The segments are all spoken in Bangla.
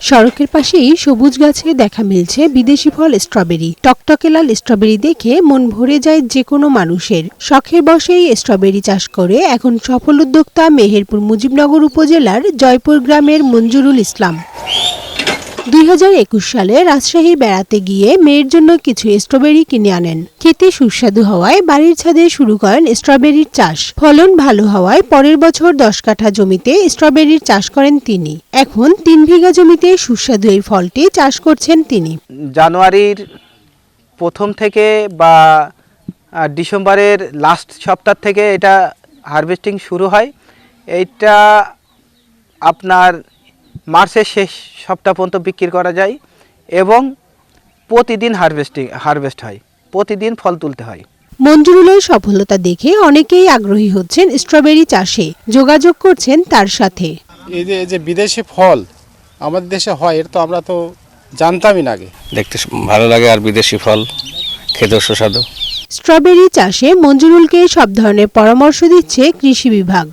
সড়কের পাশেই সবুজ গাছে দেখা মিলছে বিদেশি ফল স্ট্রবেরি। টকটকে লাল স্ট্রবেরি দেখে মন ভরে যায় যে কোনো মানুষের। শখের বশেই স্ট্রবেরি চাষ করে এখন সফল উদ্যোক্তা মেহেরপুর মুজিবনগর উপজেলার জয়পুর গ্রামের মঞ্জুরুল ইসলাম। 2021 সালে রাজশাহী বেড়াতে গিয়ে মেয়ের জন্য কিছু স্ট্রবেরি কিনে আনেন। খেতে সুস্বাদু হওয়ায় বাড়ির ছাদে শুরু করেন স্ট্রবেরির চাষ। ফলন ভালো হওয়ায় পরের বছর 10 কাঠা জমিতে স্ট্রবেরির চাষ করেন তিনি। এখন 3 বিঘা জমিতে সুস্বাদু এই ফলটি চাষ করছেন তিনি। জানুয়ারির প্রথম থেকে বা ডিসেম্বরের লাস্ট সপ্তাহ থেকে এটা হারভেস্টিং শুরু হয়। এইটা আপনার মার্চের শেষ সপ্তাহ পর্যন্ত বিক্রি করা যায় এবং প্রতিদিন হারভেস্ট হয়, প্রতিদিন ফল তুলতে হয়। মঞ্জুরুলের সফলতা দেখে অনেকেই আগ্রহী হচ্ছেন স্ট্রবেরি চাষে, যোগাযোগ করছেন তার সাথে। এই যে বিদেশি ফল আমাদের দেশে হয়, এটা তো আমরা তো জানতামই না আগে। দেখতে ভালো লাগে আর বিদেশি ফল খেতেও সুস্বাদু। স্ট্রবেরি চাষে মঞ্জুরুলকে সব ধরনের পরামর্শ দিচ্ছে কৃষি বিভাগ।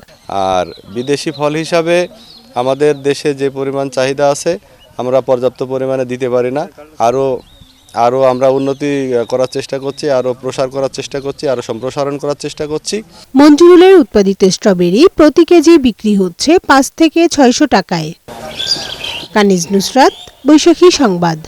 আর বিদেশি ফল হিসাবে আমাদের দেশে যে পরিমাণ চাহিদা আছে আমরা পর্যাপ্ত পরিমাণে দিতে পারি না। আরও আমরা উন্নতি করার চেষ্টা করছি, আরও প্রসার করার চেষ্টা করছি, আরও সম্প্রসারণ করার চেষ্টা করছি। মঞ্জুরুলের উৎপাদিত স্ট্রবেরি প্রতি কেজি বিক্রি হচ্ছে 5 থেকে 600 টাকায়। কানিজ নুসরাত, বৈশাখী সংবাদ।